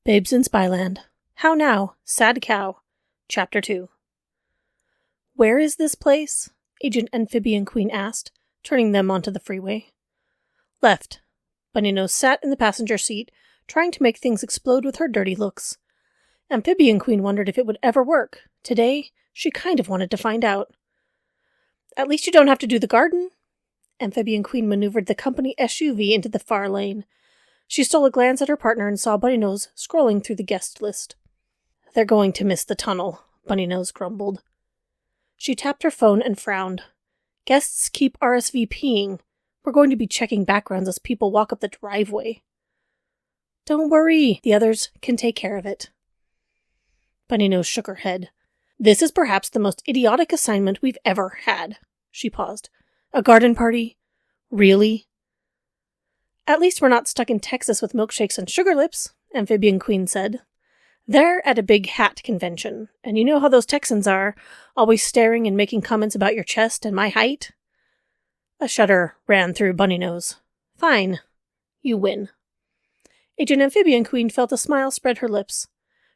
Babes in Spyland. How now, sad cow. Chapter 2. Where is this place? Agent Amphibian Queen asked, turning them onto the freeway. Left. Bunny Nose sat in the passenger seat, trying to make things explode with her dirty looks. Amphibian Queen wondered if it would ever work. Today, she kind of wanted to find out. At least you don't have to do the garden. Amphibian Queen maneuvered the company SUV into the far lane. She stole a glance at her partner and saw Bunny Nose scrolling through the guest list. They're going to miss the tunnel, Bunny Nose grumbled. She tapped her phone and frowned. Guests keep RSVPing. We're going to be checking backgrounds as people walk up the driveway. Don't worry, the others can take care of it. Bunny Nose shook her head. This is perhaps the most idiotic assignment we've ever had. She paused. A garden party? Really? At least we're not stuck in Texas with milkshakes and sugar lips, Amphibian Queen said. They're at a big hat convention, and you know how those Texans are, always staring and making comments about your chest and my height? A shudder ran through Bunny Nose. Fine. You win. Agent Amphibian Queen felt a smile spread her lips.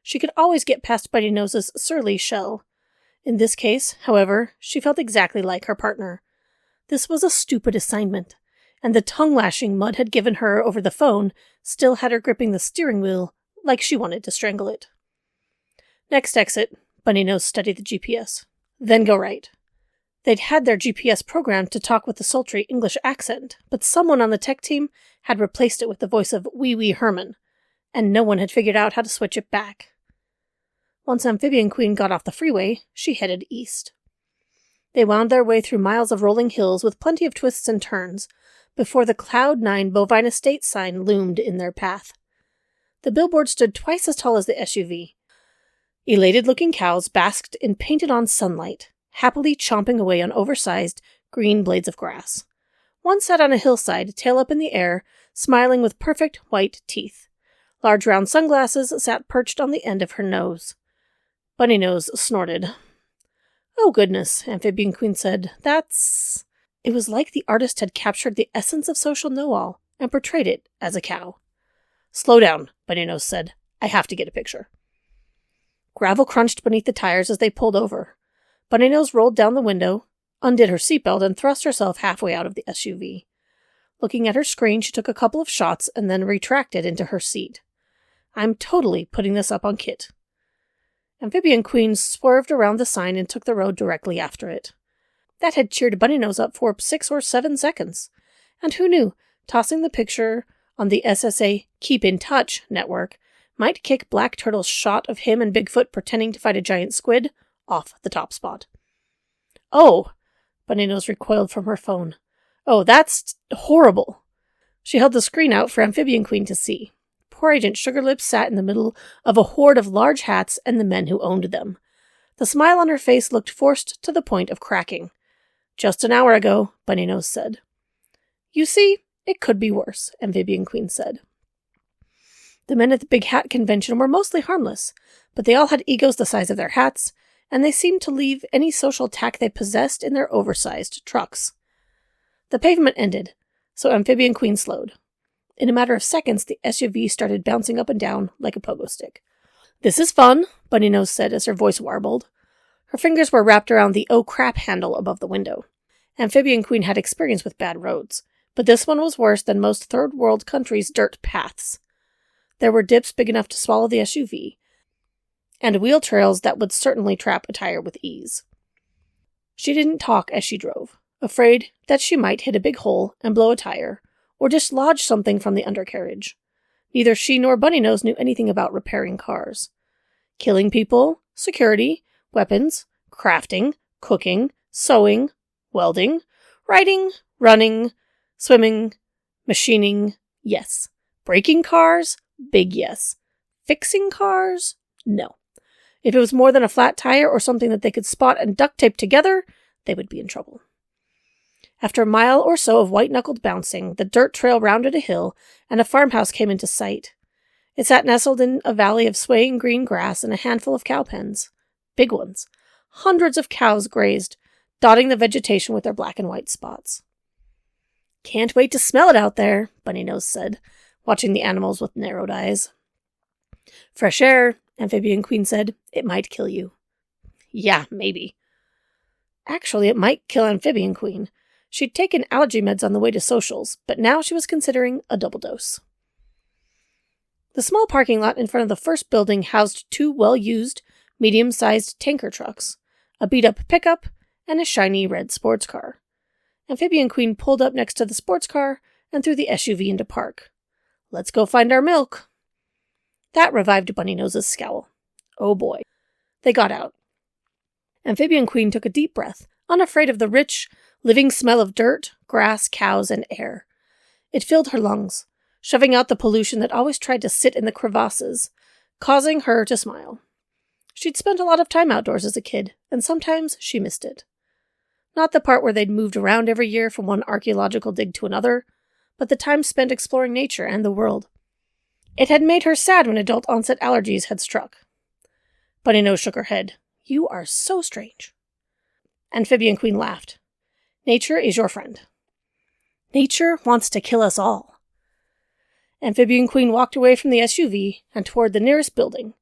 She could always get past Bunny Nose's surly shell. In this case, however, she felt exactly like her partner. This was a stupid assignment, and the tongue-lashing Mud had given her over the phone still had her gripping the steering wheel like she wanted to strangle it. Next exit, Bunny Nose studied the GPS. Then go right. They'd had their GPS programmed to talk with the sultry English accent, but someone on the tech team had replaced it with the voice of Wee Wee Herman, and no one had figured out how to switch it back. Once Amphibian Queen got off the freeway, she headed east. They wound their way through miles of rolling hills with plenty of twists and turns, before the Cloud 9 Bovine Estate sign loomed in their path. The billboard stood twice as tall as the SUV. Elated-looking cows basked in painted-on sunlight, happily chomping away on oversized, green blades of grass. One sat on a hillside, tail up in the air, smiling with perfect white teeth. Large round sunglasses sat perched on the end of her nose. Bunny Nose snorted. Oh goodness, Amphibian Queen said. That's... It was like the artist had captured the essence of social know-all and portrayed it as a cow. Slow down, Bunny Nose said. I have to get a picture. Gravel crunched beneath the tires as they pulled over. Bunny Nose rolled down the window, undid her seatbelt, and thrust herself halfway out of the SUV. Looking at her screen, she took a couple of shots and then retracted into her seat. I'm totally putting this up on Kit. Amphibian Queen swerved around the sign and took the road directly after it. That had cheered Bunny Nose up for 6 or 7 seconds. And who knew, tossing the picture on the SSA Keep in Touch network might kick Black Turtle's shot of him and Bigfoot pretending to fight a giant squid off the top spot. Oh! Bunny Nose recoiled from her phone. Oh, that's horrible. She held the screen out for Amphibian Queen to see. Poor Agent Sugarlips sat in the middle of a horde of large hats and the men who owned them. The smile on her face looked forced to the point of cracking. Just an hour ago, Bunny Nose said. You see, it could be worse, Amphibian Queen said. The men at the big hat convention were mostly harmless, but they all had egos the size of their hats, and they seemed to leave any social tact they possessed in their oversized trucks. The pavement ended, so Amphibian Queen slowed. In a matter of seconds, the SUV started bouncing up and down like a pogo stick. This is fun, Bunny Nose said as her voice warbled. Her fingers were wrapped around the oh crap handle above the window. Amphibian Queen had experience with bad roads, but this one was worse than most third world countries' dirt paths. There were dips big enough to swallow the SUV, and wheel trails that would certainly trap a tire with ease. She didn't talk as she drove, afraid that she might hit a big hole and blow a tire, or dislodge something from the undercarriage. Neither she nor Bunny Nose knew anything about repairing cars. Killing people, security, weapons, crafting, cooking, sewing, welding, riding, running, swimming, machining, yes. Breaking cars, big yes. Fixing cars, no. If it was more than a flat tire or something that they could spot and duct tape together, they would be in trouble. After a mile or so of white-knuckled bouncing, the dirt trail rounded a hill, and a farmhouse came into sight. It sat nestled in a valley of swaying green grass and a handful of cow pens. Big ones. Hundreds of cows grazed, dotting the vegetation with their black and white spots. Can't wait to smell it out there, Bunny Nose said, watching the animals with narrowed eyes. Fresh air, Amphibian Queen said. It might kill you. Yeah, maybe. Actually, it might kill Amphibian Queen. She'd taken allergy meds on the way to socials, but now she was considering a double dose. The small parking lot in front of the first building housed 2 well-used, medium-sized tanker trucks, a beat-up pickup, and a shiny red sports car. Amphibian Queen pulled up next to the sports car and threw the SUV into park. Let's go find our milk. That revived Bunny Nose's scowl. Oh boy. They got out. Amphibian Queen took a deep breath, unafraid of the rich, living smell of dirt, grass, cows, and air. It filled her lungs, shoving out the pollution that always tried to sit in the crevasses, causing her to smile. She'd spent a lot of time outdoors as a kid, and sometimes she missed it. Not the part where they'd moved around every year from one archaeological dig to another, but the time spent exploring nature and the world. It had made her sad when adult-onset allergies had struck. Bunny Nose shook her head. You are so strange. Amphibian Queen laughed. Nature is your friend. Nature wants to kill us all. Amphibian Queen walked away from the SUV and toward the nearest building,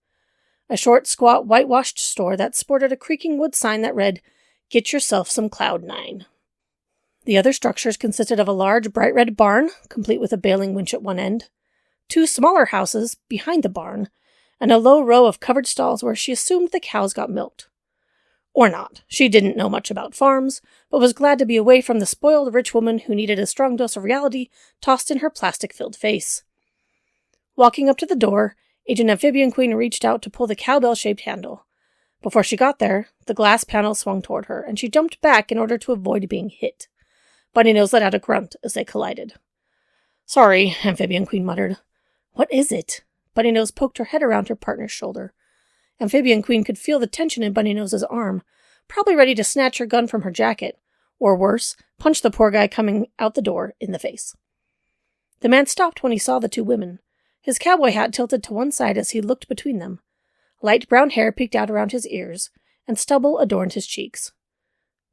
a short, squat, whitewashed store that sported a creaking wood sign that read, Get yourself some Cloud9. The other structures consisted of a large, bright red barn, complete with a baling winch at one end, 2 smaller houses behind the barn, and a low row of covered stalls where she assumed the cows got milked. Or not. She didn't know much about farms, but was glad to be away from the spoiled rich woman who needed a strong dose of reality tossed in her plastic-filled face. Walking up to the door, Agent Amphibian Queen reached out to pull the cowbell-shaped handle. Before she got there, the glass panel swung toward her, and she jumped back in order to avoid being hit. Bunny Nose let out a grunt as they collided. Sorry, Amphibian Queen muttered. What is it? Bunny Nose poked her head around her partner's shoulder. Amphibian Queen could feel the tension in Bunny Nose's arm, probably ready to snatch her gun from her jacket, or worse, punch the poor guy coming out the door in the face. The man stopped when he saw the 2 women, his cowboy hat tilted to one side as he looked between them. Light brown hair peeked out around his ears, and stubble adorned his cheeks.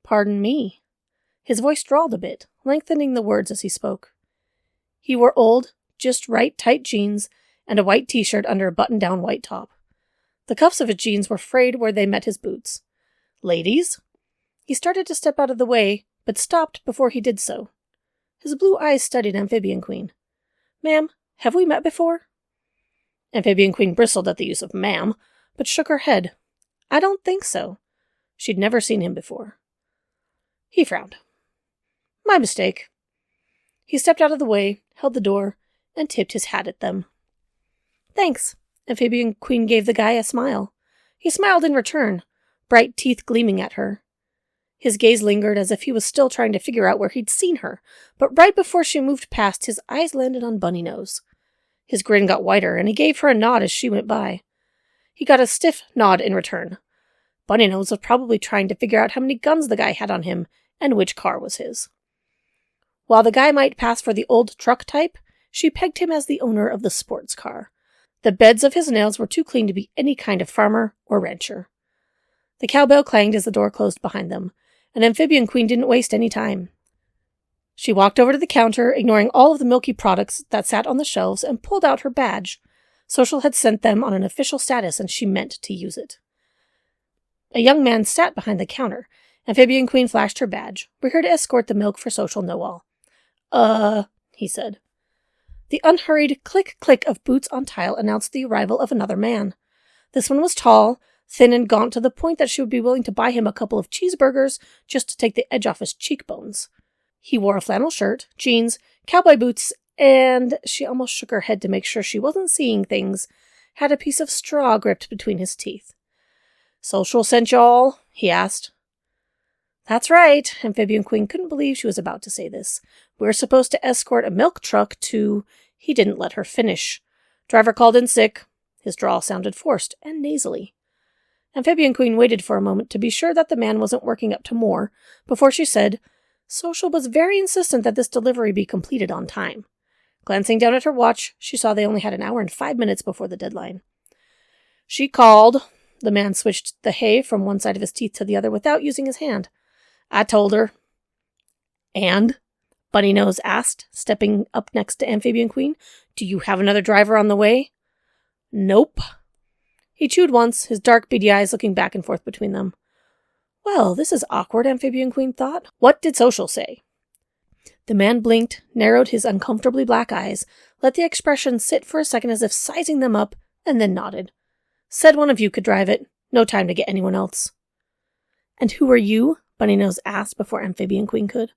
Pardon me. His voice drawled a bit, lengthening the words as he spoke. He wore old, just right tight jeans and a white t-shirt under a button-down white top. The cuffs of his jeans were frayed where they met his boots. Ladies? He started to step out of the way, but stopped before he did so. His blue eyes studied Amphibian Queen. Ma'am, have we met before? Amphibian Queen bristled at the use of ma'am, but shook her head. I don't think so. She'd never seen him before. He frowned. My mistake. He stepped out of the way, held the door, and tipped his hat at them. Thanks. Amphibian Queen gave the guy a smile. He smiled in return, bright teeth gleaming at her. His gaze lingered as if he was still trying to figure out where he'd seen her, but right before she moved past, his eyes landed on Bunny Nose. His grin got wider, and he gave her a nod as she went by. He got a stiff nod in return. Bunny Nose was probably trying to figure out how many guns the guy had on him, and which car was his. While the guy might pass for the old truck type, she pegged him as the owner of the sports car. The beds of his nails were too clean to be any kind of farmer or rancher. The cowbell clanged as the door closed behind them, and Amphibian Queen didn't waste any time. She walked over to the counter, ignoring all of the milky products that sat on the shelves, and pulled out her badge. Social had sent them on an official status, and she meant to use it. A young man sat behind the counter. Amphibian Queen flashed her badge. We're here to escort the milk for Social Know-All. He said. The unhurried click-click of boots on tile announced the arrival of another man. This one was tall, thin and gaunt to the point that she would be willing to buy him a couple of cheeseburgers just to take the edge off his cheekbones. He wore a flannel shirt, jeans, cowboy boots, and she almost shook her head to make sure she wasn't seeing things, had a piece of straw gripped between his teeth. Social sent y'all? He asked. That's right. Amphibian Queen couldn't believe she was about to say this. We're supposed to escort a milk truck to... He didn't let her finish. Driver called in sick. His drawl sounded forced and nasally. Amphibian Queen waited for a moment to be sure that the man wasn't working up to more, before she said, Social was very insistent that this delivery be completed on time. Glancing down at her watch, she saw they only had an hour and 5 minutes before the deadline. She called. The man switched the hay from one side of his teeth to the other without using his hand. I told her. And? Bunny Nose asked, stepping up next to Amphibian Queen. Do you have another driver on the way? Nope. He chewed once, his dark, beady eyes looking back and forth between them. Well, this is awkward, Amphibian Queen thought. What did Social say? The man blinked, narrowed his uncomfortably black eyes, let the expression sit for a second as if sizing them up, and then nodded. Said one of you could drive it. No time to get anyone else. And who are you? Bunnynose asked before Amphibian Queen could.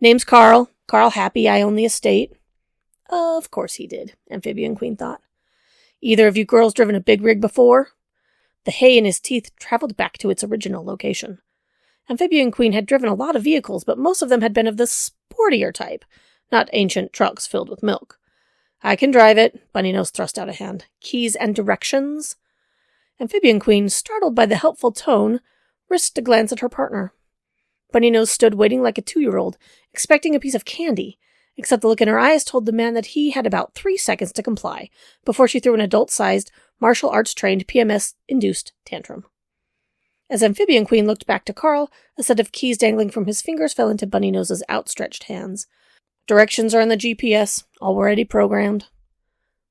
Name's Carl. Carl Happy. I own the estate. Of course he did, Amphibian Queen thought. Either of you girls driven a big rig before? The hay in his teeth traveled back to its original location. Amphibian Queen had driven a lot of vehicles, but most of them had been of the sportier type, not ancient trucks filled with milk. I can drive it, Bunnynose thrust out a hand. Keys and directions? Amphibian Queen, startled by the helpful tone, risked a glance at her partner. Bunnynose stood waiting like a 2-year-old, expecting a piece of candy, except the look in her eyes told the man that he had about 3 seconds to comply before she threw an adult-sized, martial arts-trained, PMS-induced tantrum. As Amphibian Queen looked back to Carl, a set of keys dangling from his fingers fell into Bunnynose's outstretched hands. Directions are in the GPS, already programmed.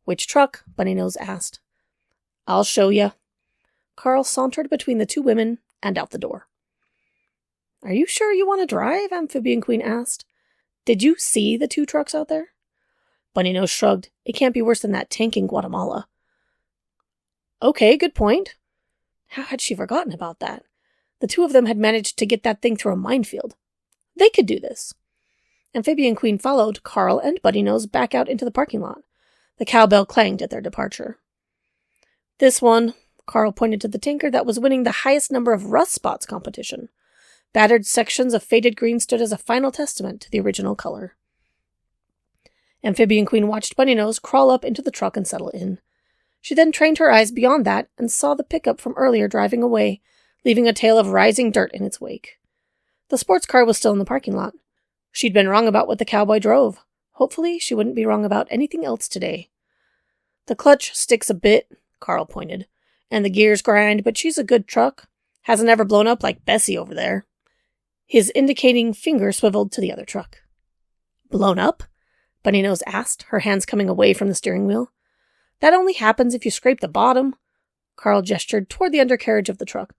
Which truck? Bunnynose asked. I'll show you. Carl sauntered between the two women and out the door. Are you sure you want to drive? Amphibian Queen asked. Did you see the 2 trucks out there? Bunnynose shrugged. It can't be worse than that tank in Guatemala. Okay, good point. How had she forgotten about that? The 2 of them had managed to get that thing through a minefield. They could do this. Amphibian Queen followed Carl and Bunnynose back out into the parking lot. The cowbell clanged at their departure. This one, Carl pointed to the tanker that was winning the highest number of rust spots competition. Battered sections of faded green stood as a final testament to the original color. Amphibian Queen watched Bunnynose crawl up into the truck and settle in. She then trained her eyes beyond that and saw the pickup from earlier driving away, leaving a tail of rising dirt in its wake. The sports car was still in the parking lot. She'd been wrong about what the cowboy drove. Hopefully, she wouldn't be wrong about anything else today. The clutch sticks a bit, Carl pointed, and the gears grind, but she's a good truck. Hasn't ever blown up like Bessie over there. His indicating finger swiveled to the other truck. Blown up? Bunnynose asked, her hands coming away from the steering wheel. That only happens if you scrape the bottom. Carl gestured toward the undercarriage of the truck,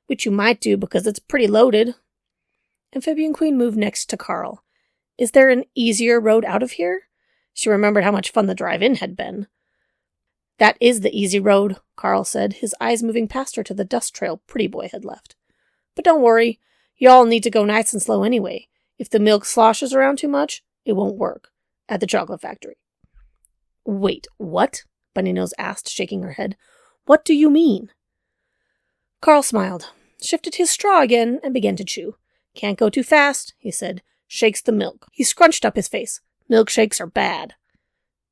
which you might do because it's pretty loaded. Amphibian Queen moved next to Carl. Is there an easier road out of here? She remembered how much fun the drive-in had been. That is the easy road, Carl said, his eyes moving past her to the dust trail Pretty Boy had left. But don't worry, y'all need to go nice and slow anyway. If the milk sloshes around too much, it won't work. At the chocolate factory. Wait, what? Bunnynose asked, shaking her head. What do you mean? Carl smiled, shifted his straw again, and began to chew. Can't go too fast, he said. Shakes the milk. He scrunched up his face. Milkshakes are bad.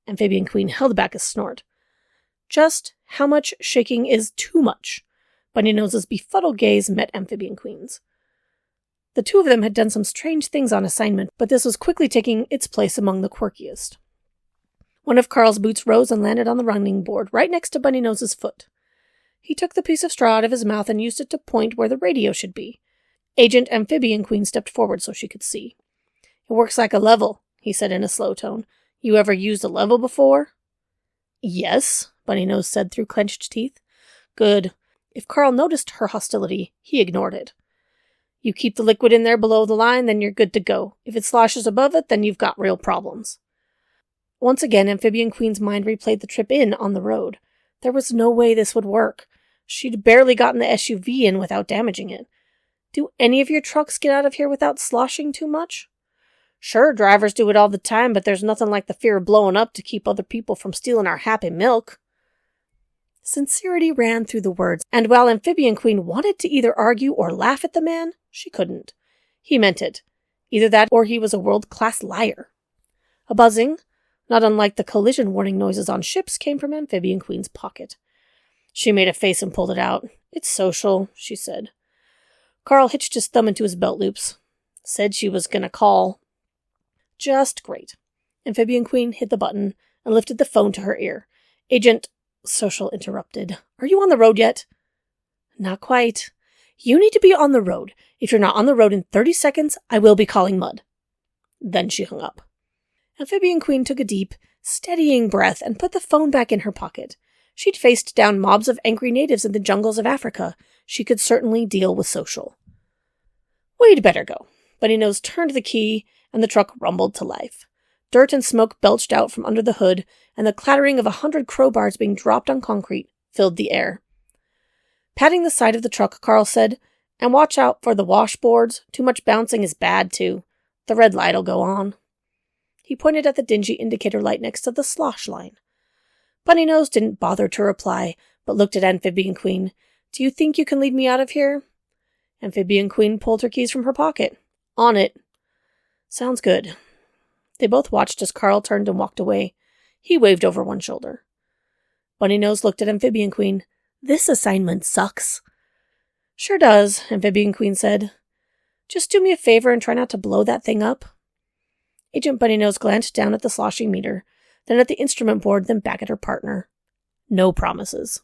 Amphibian Queen held back a snort. Just how much shaking is too much? Bunnynose's befuddled gaze met Amphibian Queen's. The 2 of them had done some strange things on assignment, but this was quickly taking its place among the quirkiest. One of Carl's boots rose and landed on the running board right next to Bunnynose's foot. He took the piece of straw out of his mouth and used it to point where the radio should be. Agent Amphibian Queen stepped forward so she could see. It works like a level, he said in a slow tone. You ever used a level before? Yes, Bunnynose said through clenched teeth. Good. If Carl noticed her hostility, he ignored it. You keep the liquid in there below the line, then you're good to go. If it sloshes above it, then you've got real problems. Once again, Amphibian Queen's mind replayed the trip in on the road. There was no way this would work. She'd barely gotten the SUV in without damaging it. Do any of your trucks get out of here without sloshing too much? Sure, drivers do it all the time, but there's nothing like the fear of blowing up to keep other people from stealing our happy milk. Sincerity ran through the words, and while Amphibian Queen wanted to either argue or laugh at the man, she couldn't. He meant it. Either that or he was a world-class liar. A buzzing, not unlike the collision warning noises on ships, came from Amphibian Queen's pocket. She made a face and pulled it out. It's Social, she said. Carl hitched his thumb into his belt loops. Said she was gonna call. Just great. Amphibian Queen hit the button and lifted the phone to her ear. Agent Social interrupted. Are you on the road yet? Not quite. You need to be on the road. If you're not on the road in 30 seconds, I will be calling Mud. Then she hung up. Amphibian Queen took a deep, steadying breath and put the phone back in her pocket. She'd faced down mobs of angry natives in the jungles of Africa. She could certainly deal with social. We'd better go. Bunny Nose turned the key, and the truck rumbled to life. Dirt and smoke belched out from under the hood, and the clattering of 100 crowbars being dropped on concrete filled the air. Patting the side of the truck, Carl said, "And watch out for the washboards. Too much bouncing is bad, too. The red light'll go on." He pointed at the dingy indicator light next to the slosh line. Bunny Nose didn't bother to reply, but looked at Amphibian Queen. "Do you think you can lead me out of here?" Amphibian Queen pulled her keys from her pocket. "On it." "Sounds good." They both watched as Carl turned and walked away. He waved over one shoulder. Bunny Nose looked at Amphibian Queen. "This assignment sucks." "Sure does," Amphibian Queen said. "Just do me a favor and try not to blow that thing up." Agent Bunny Nose glanced down at the sloshing meter, then at the instrument board, then back at her partner. No promises.